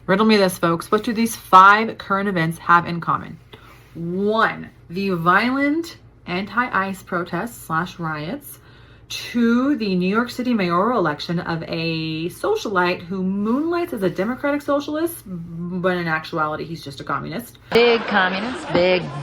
Riddle me this, folks. What do these 5 current events have in common? 1, the violent anti-ICE protests / riots. 2, the New York City mayoral election of a socialite who moonlights as a Democratic Socialist, but in actuality, he's just a communist. Big communist,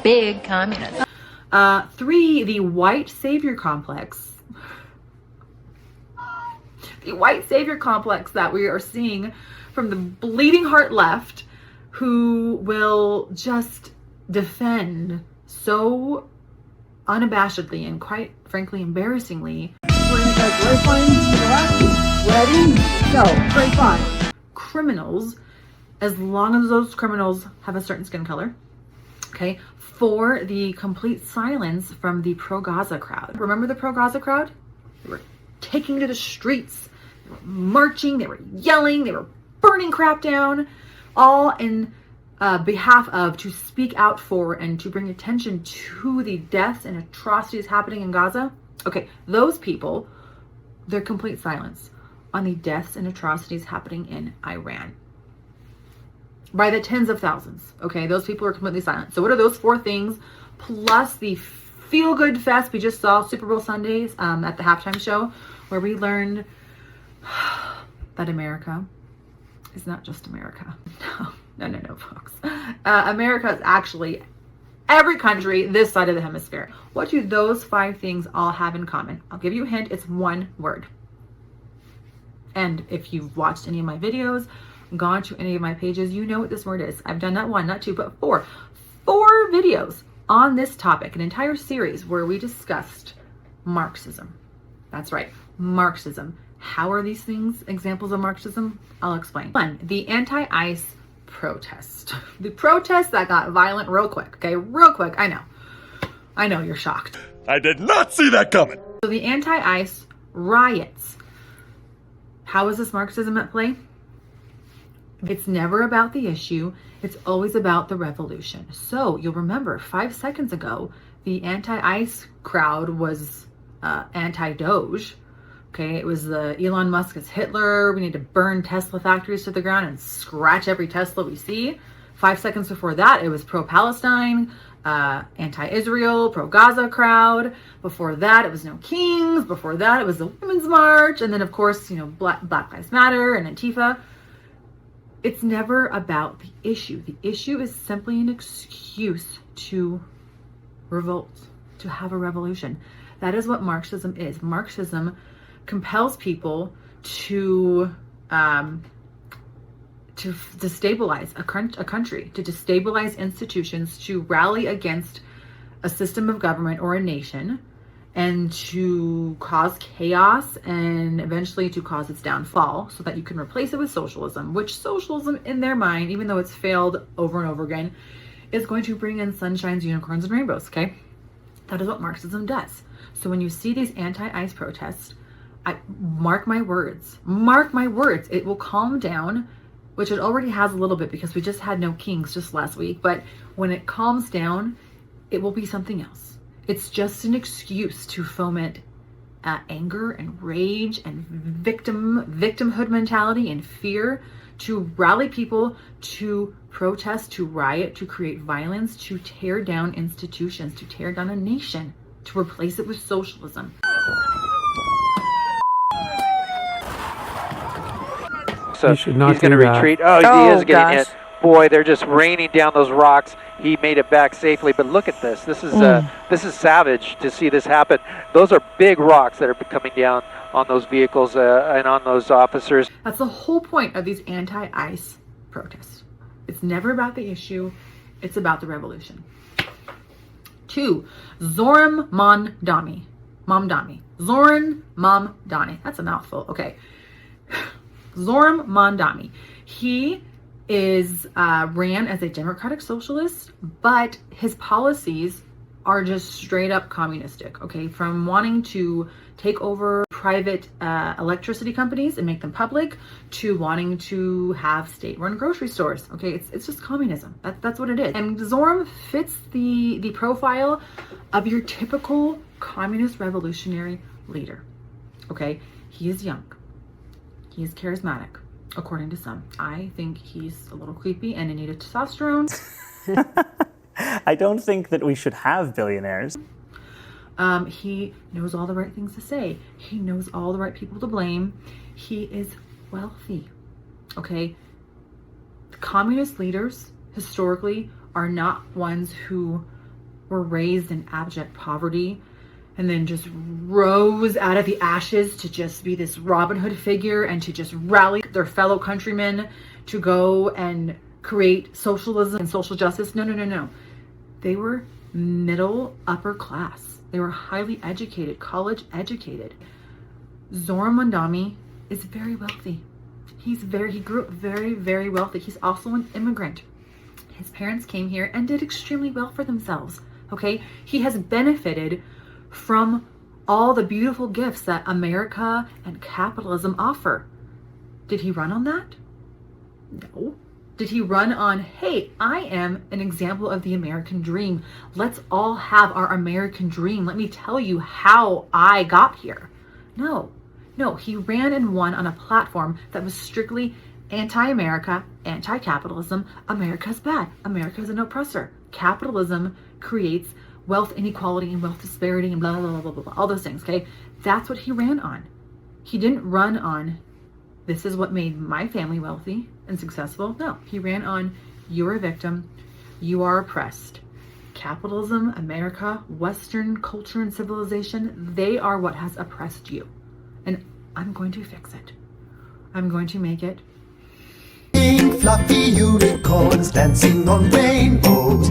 big communist. 3, the white savior complex. The white savior complex that we are seeing from the bleeding heart left, who will just defend so unabashedly and quite frankly embarrassingly criminals, as long as those criminals have a certain skin color. Okay. 4, the complete silence from the pro-Gaza crowd. Remember the pro-Gaza crowd? They were taking to the streets, they were marching, they were yelling, they were burning crap down, all in behalf of, to speak out for and to bring attention to the deaths and atrocities happening in Gaza. Okay, those people, their complete silence on the deaths and atrocities happening in Iran. By the tens of thousands, okay? Those people are completely silent. So what are those 4 things, plus the feel-good fest we just saw, Super Bowl Sundays, at the halftime show, where we learned that America is not just America. No, folks. America is actually every country this side of the hemisphere. What do those 5 things all have in common? I'll give you a hint. It's 1 word. And if you've watched any of my videos, gone to any of my pages, you know what this word is. I've done not 1, not 2, but 4 videos on this topic, an entire series where we discussed Marxism. That's right, Marxism. How are these things examples of Marxism? I'll explain. 1, the anti-ICE protest. The protest that got violent real quick. Okay, real quick. I know you're shocked. I did not see that coming. So the anti-ICE riots. How is this Marxism at play? It's never about the issue. It's always about the revolution. So you'll remember 5 seconds ago, the anti-ICE crowd was anti-Doge. Okay, it was the Elon Musk as Hitler. We need to burn Tesla factories to the ground and scratch every Tesla we see. 5 seconds before that, it was pro-Palestine, anti-Israel, pro-Gaza crowd. Before that, it was no kings. Before that, it was the Women's March. And then, of course, Black Lives Matter and Antifa. It's never about the issue. The issue is simply an excuse to revolt, to have a revolution. That is what Marxism is. Marxism compels people to destabilize a country, to destabilize institutions, to rally against a system of government or a nation, and to cause chaos and eventually to cause its downfall so that you can replace it with socialism, which socialism in their mind, even though it's failed over and over again, is going to bring in sunshines, unicorns, and rainbows, okay? That is what Marxism does. So when you see these anti-ICE protests, mark my words, it will calm down, which it already has a little bit because we just had no kings just last week. But when it calms down, it will be something else. It's just an excuse to foment anger and rage and victimhood mentality and fear, to rally people to protest, to riot, to create violence, to tear down institutions, to tear down a nation, to replace it with socialism. So he's going to retreat. Oh, he is getting hit. Boy, they're just raining down those rocks. He made it back safely, but look at this. This is savage to see this happen. Those are big rocks that are coming down on those vehicles and on those officers. That's the whole point of these anti-ICE protests. It's never about the issue. It's about the revolution. 2, Zoran Mamdani. Zoran Mamdani. That's a mouthful. Okay. Zoran Mamdani. He is ran as a Democratic Socialist, but his policies are just straight up communistic, okay? From wanting to take over private electricity companies and make them public, to wanting to have state-run grocery stores, okay? It's just communism. That's what it is. And Zoran fits the profile of your typical communist revolutionary leader, okay? He is young. He is charismatic. according to some. I think he's a little creepy and in need of testosterone. I don't think that we should have billionaires. He knows all the right things to say. He knows all the right people to blame. He is wealthy, okay? Communist leaders, historically, are not ones who were raised in abject poverty and then just rose out of the ashes to just be this Robin Hood figure and to just rally their fellow countrymen to go and create socialism and social justice. No, no, no, no. They were middle upper class. They were highly educated, college educated. Zoran Mondani is very wealthy. He grew up very, very wealthy. He's also an immigrant. His parents came here and did extremely well for themselves, okay? He has benefited from all the beautiful gifts that America and capitalism offer. Did he run on that? No. Did he run on, hey, I am an example of the American dream. Let's all have our American dream. Let me tell you how I got here. No, he ran and won on a platform that was strictly anti-America, anti-capitalism. America's bad. America's an oppressor. Capitalism creates wealth inequality and wealth disparity and blah, blah, blah, blah, blah, blah, all those things, okay? That's what he ran on. He didn't run on, this is what made my family wealthy and successful. No, he ran on, you're a victim, you are oppressed. Capitalism, America, Western culture and civilization, they are what has oppressed you. And I'm going to fix it. I'm going to make it. Fluffy unicorns dancing on rainbows.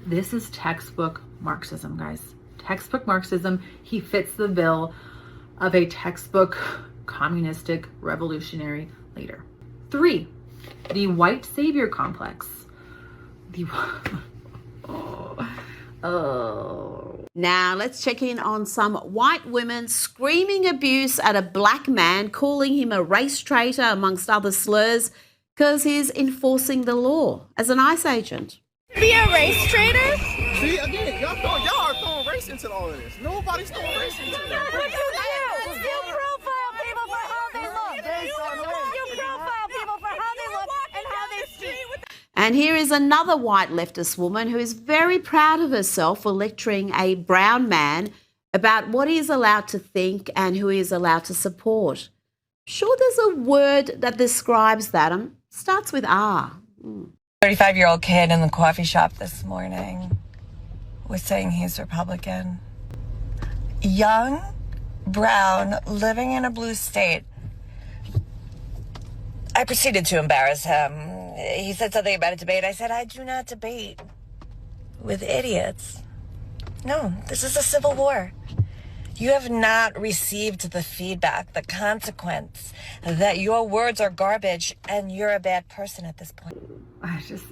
This is textbook Marxism, guys. Textbook Marxism. He fits the bill of a textbook communistic revolutionary leader. 3, the white savior complex. Now let's check in on some white women screaming abuse at a black man, calling him a race traitor amongst other slurs because he's enforcing the law as an ICE agent. Be a race traitor? See, again, y'all are throwing race into all of this. Nobody's throwing race into it. You profile people for how they look. You profile people for how they look and how they speak. And here is another white leftist woman who is very proud of herself for lecturing a brown man about what he is allowed to think and who he is allowed to support. Sure, there's a word that describes that. Starts with R. 35-year-old kid in the coffee shop this morning was saying he's Republican. Young, brown, living in a blue state. I proceeded to embarrass him. He said something about a debate. I said, I do not debate with idiots. No, this is a civil war. You have not received the feedback, the consequence that your words are garbage and you're a bad person at this point.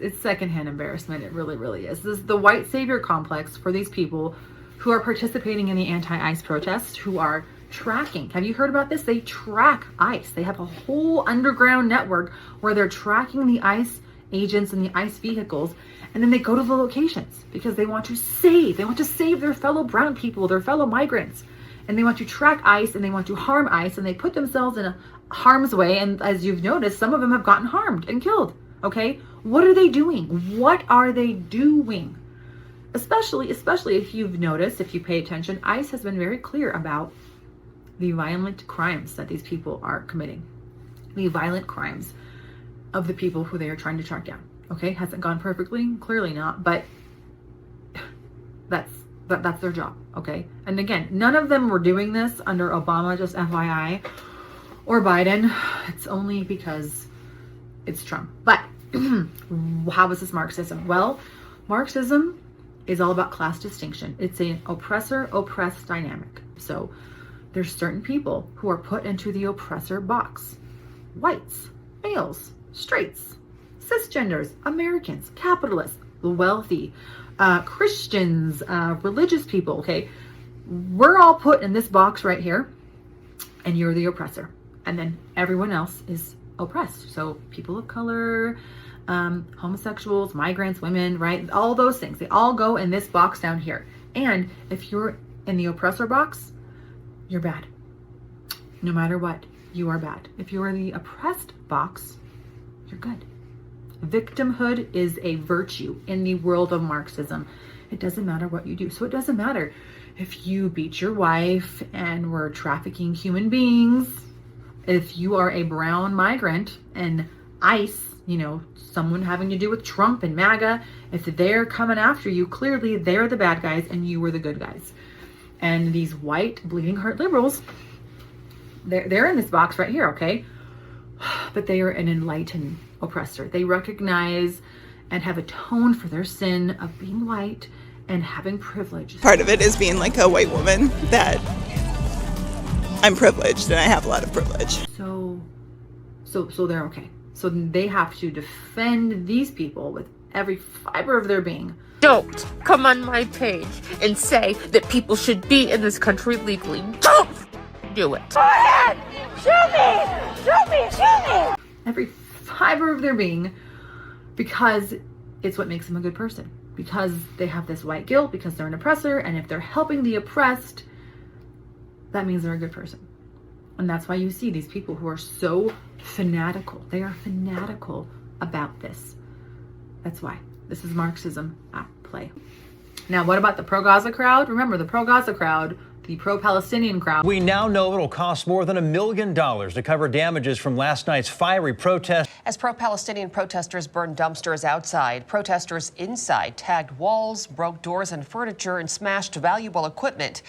It's secondhand embarrassment. It really, really is. This is the white savior complex for these people who are participating in the anti-ICE protests, who are tracking. Have you heard about this? They track ICE. They have a whole underground network where they're tracking the ICE agents and the ICE vehicles, and then they go to the locations because they want to save. They want to save their fellow brown people, their fellow migrants, and they want to track ICE and they want to harm ICE, and they put themselves in a harm's way. And as you've noticed, some of them have gotten harmed and killed. Okay, what are they doing? What are they doing? Especially if you've noticed, if you pay attention, ICE has been very clear about the violent crimes that these people are committing, the violent crimes of the people who they are trying to track down. Okay, hasn't gone perfectly, clearly not, but that's their job. Okay, and again, none of them were doing this under Obama, just FYI, or Biden. It's only because it's Trump. But how is this Marxism? Well, Marxism is all about class distinction. It's an oppressor-oppressed dynamic. So there's certain people who are put into the oppressor box. Whites, males, straights, cisgenders, Americans, capitalists, the wealthy, Christians, religious people, okay? We're all put in this box right here, and you're the oppressor. And then everyone else is oppressed. So people of color, homosexuals, migrants, women, right? All those things, they all go in this box down here. And if you're in the oppressor box, you're bad. No matter what. you are bad. If you are in the oppressed box, you're good. Victimhood is a virtue in the world of Marxism. It doesn't matter what you do. So it doesn't matter if you beat your wife and were trafficking human beings, if you are a brown migrant and ICE, you know, someone having to do with Trump and MAGA, if they're coming after you, clearly they're the bad guys and you were the good guys. And these white bleeding heart liberals, they're in this box right here, okay? But they are an enlightened oppressor. They recognize and have atoned for their sin of being white and having privilege. Part of it is being like a white woman, that I'm privileged and I have a lot of privilege. So they're okay. So they have to defend these people with every fiber of their being. Don't come on my page and say that people should be in this country legally. Don't do it. Go ahead! Shoot me! Shoot me! Shoot me! Every fiber of their being, because it's what makes them a good person. Because they have this white guilt, because they're an oppressor, and if they're helping the oppressed, that means they're a good person. And that's why you see these people who are so fanatical. They are fanatical about this. That's why. This is Marxism at play. Now, what about the pro-Gaza crowd? Remember, the pro-Gaza crowd, the pro-Palestinian crowd. We now know it'll cost more than $1 million to cover damages from last night's fiery protest. As pro-Palestinian protesters burned dumpsters outside, protesters inside tagged walls, broke doors and furniture, and smashed valuable equipment.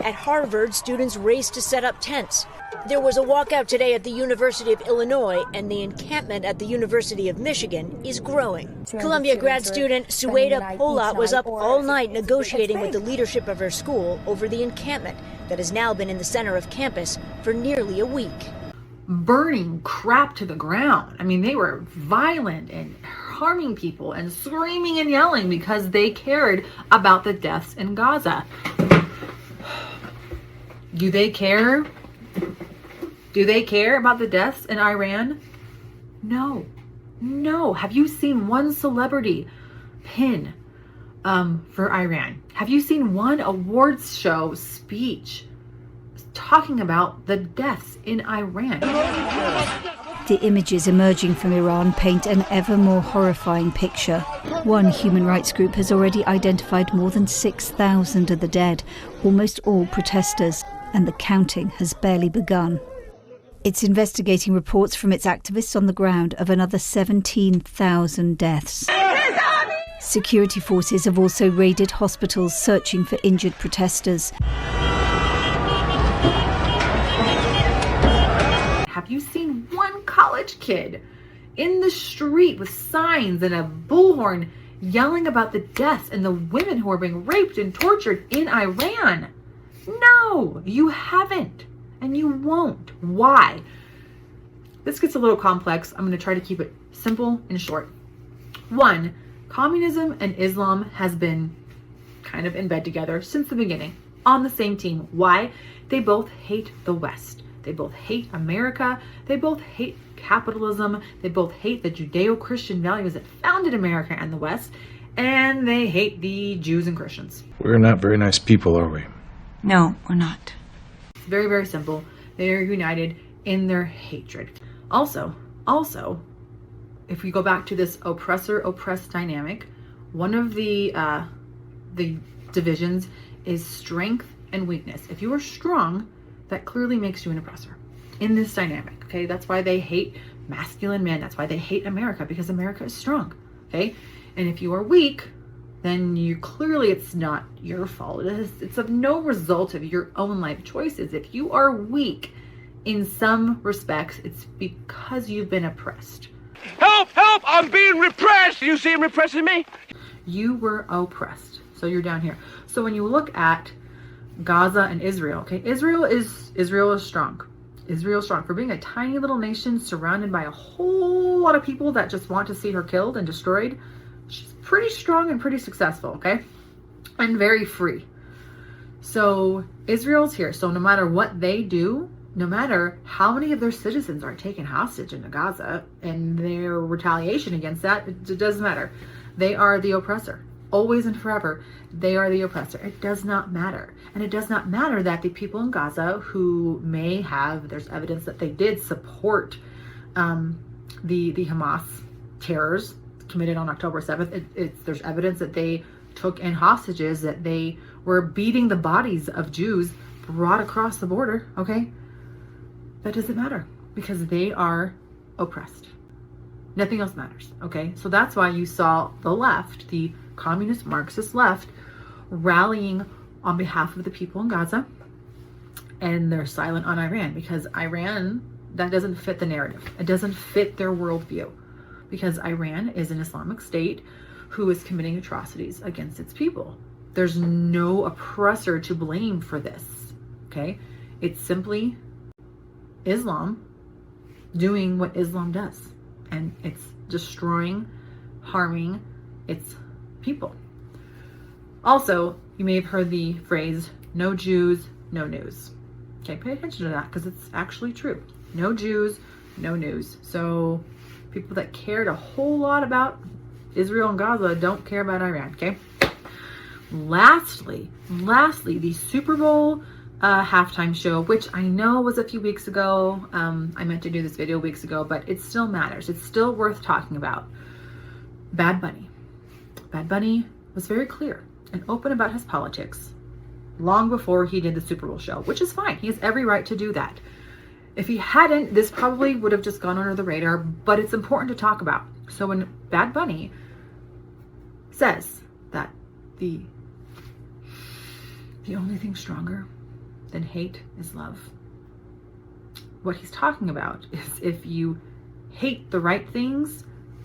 At Harvard, students raced to set up tents. There was a walkout today at the University of Illinois, and the encampment at the University of Michigan is growing. Columbia grad student Sueda Pola was up all night negotiating with the leadership of her school over the encampment that has now been in the center of campus for nearly a week. Burning crap to the ground. I mean, they were violent and harming people and screaming and yelling because they cared about the deaths in Gaza. Do they care? Do they care about the deaths in Iran? No. No. Have you seen one celebrity pin for Iran? Have you seen one awards show speech talking about the deaths in Iran? The images emerging from Iran paint an ever more horrifying picture. One human rights group has already identified more than 6,000 of the dead, almost all protesters, and the counting has barely begun. It's investigating reports from its activists on the ground of another 17,000 deaths. Security forces have also raided hospitals searching for injured protesters. Have you seen one college kid in the street with signs and a bullhorn yelling about the deaths and the women who are being raped and tortured in Iran? No, you haven't. And you won't. Why? This gets a little complex. I'm going to try to keep it simple and short. One, communism and Islam has been kind of in bed together since the beginning, on the same team. Why? They both hate the West. They both hate America. They both hate capitalism. They both hate the Judeo-Christian values that founded America and the West. And they hate the Jews and Christians. We're not very nice people, are we? No, we're not. Very, very simple. They are united in their hatred. Also, if we go back to this oppressor-oppressed dynamic, one of the divisions is strength and weakness. If you are strong, that clearly makes you an oppressor in this dynamic, okay? That's why they hate masculine men. That's why they hate America, because America is strong, okay? And if you are weak, then you clearly, it's not your fault. It's of no result of your own life choices. If you are weak in some respects, it's because you've been oppressed. Help! Help! I'm being repressed! You see him repressing me? You were oppressed. So you're down here. So when you look at Gaza and Israel, okay, Israel is strong. Israel is strong. For being a tiny little nation surrounded by a whole lot of people that just want to see her killed and destroyed, she's pretty strong and pretty successful, okay? And very free. So Israel's here. So no matter what they do, no matter how many of their citizens are taken hostage in Gaza and their retaliation against that, it doesn't matter. They are the oppressor. Always and forever, they are the oppressor. It does not matter. And it does not matter that the people in Gaza who may have, there's evidence that they did support the Hamas terrors committed on October 7th. There's evidence that they took in hostages, that they were beating the bodies of Jews brought across the border, okay? That doesn't matter because they are oppressed. Nothing else matters, okay? So that's why you saw the left, the communist Marxist left, rallying on behalf of the people in Gaza, and they're silent on Iran because Iran, that doesn't fit the narrative. It doesn't fit their worldview because Iran is an Islamic state who is committing atrocities against its people. There's no oppressor to blame for this, okay? It's simply Islam doing what Islam does, and it's destroying, harming its people. Also, you may have heard the phrase, no Jews, no news. Okay, pay attention to that because it's actually true. No Jews, no news. So people that cared a whole lot about Israel and Gaza don't care about Iran, okay? Lastly, the Super Bowl halftime show, which I know was a few weeks ago. I meant to do this video weeks ago, but it still matters. It's still worth talking about. Bad Bunny. Bad Bunny was very clear and open about his politics long before he did the Super Bowl show, which is fine. He has every right to do that. If he hadn't, this probably would have just gone under the radar, but it's important to talk about. So when Bad Bunny says that the only thing stronger than hate is love, what he's talking about is if you hate the right things,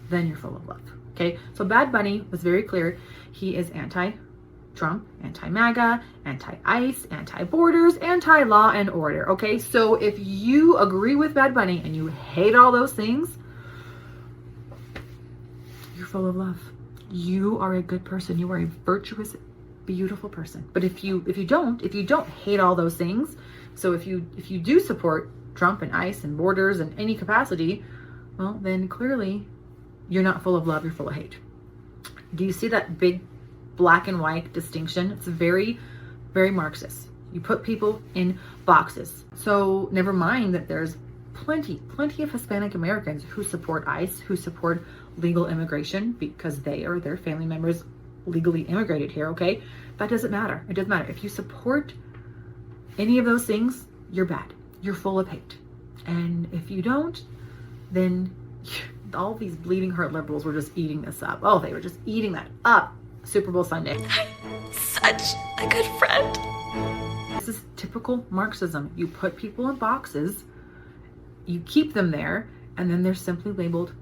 then you're full of love. Okay, so Bad Bunny was very clear. He is anti-Trump, anti-MAGA, anti-ICE, anti-borders, anti-law and order. Okay, so if you agree with Bad Bunny and you hate all those things, you're full of love. You are a good person. You are a virtuous, beautiful person. But if you don't hate all those things, so if you do support Trump and ICE and borders in any capacity, well, then clearly you're not full of love, you're full of hate. Do you see that big black and white distinction? It's very, very Marxist. You put people in boxes. So never mind that there's plenty of Hispanic Americans who support ICE, who support legal immigration because they or their family members legally immigrated here, okay? That doesn't matter. It doesn't matter. If you support any of those things, you're bad. You're full of hate. And if you don't, then all these bleeding heart liberals were just eating this up. Oh, they were just eating that up. Super Bowl Sunday. I'm such a good friend. This is typical Marxism. You put people in boxes, you keep them there, and then they're simply labeled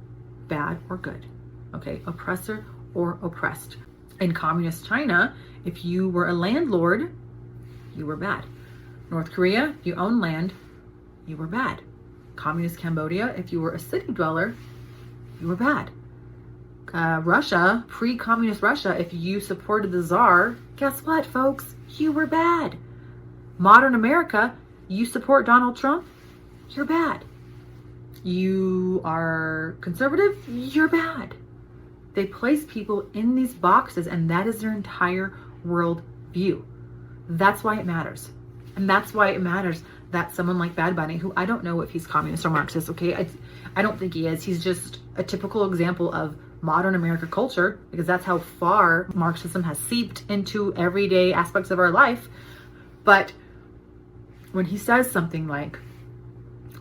bad or good. Okay, oppressor or oppressed. In communist China, if you were a landlord, you were bad. North Korea, you own land, you were bad. Communist Cambodia, if you were a city dweller, you were bad. Russia, pre-communist Russia, if you supported the Tsar, guess what, folks? You were bad. Modern America, you support Donald Trump, you're bad. You are conservative, you're bad. They place people in these boxes, and that is their entire world view. That's why it matters. And that's why it matters that someone like Bad Bunny, who I don't know if he's communist or Marxist, okay? I don't think he is. He's just a typical example of modern America culture, because that's how far Marxism has seeped into everyday aspects of our life. But when he says something like,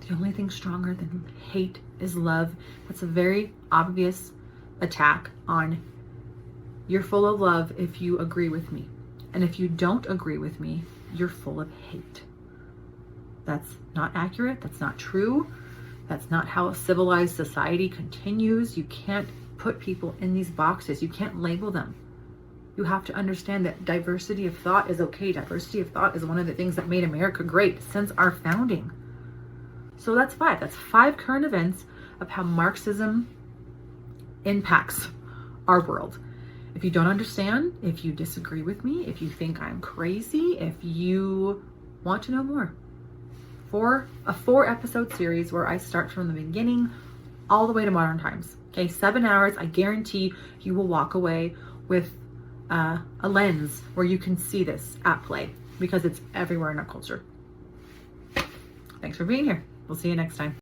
the only thing stronger than hate is love, that's a very obvious attack on, you're full of love if you agree with me. And if you don't agree with me, you're full of hate. That's not accurate. That's not true. That's not how a civilized society continues. You can't put people in these boxes. You can't label them. You have to understand that diversity of thought is okay. Diversity of thought is one of the things that made America great since our founding. So that's five. That's 5 current events of how Marxism impacts our world. If you don't understand, if you disagree with me, if you think I'm crazy, if you want to know more, for a 4-episode series where I start from the beginning all the way to modern times. Okay, 7 hours. I guarantee you will walk away with a lens where you can see this at play, because it's everywhere in our culture. Thanks for being here. We'll see you next time.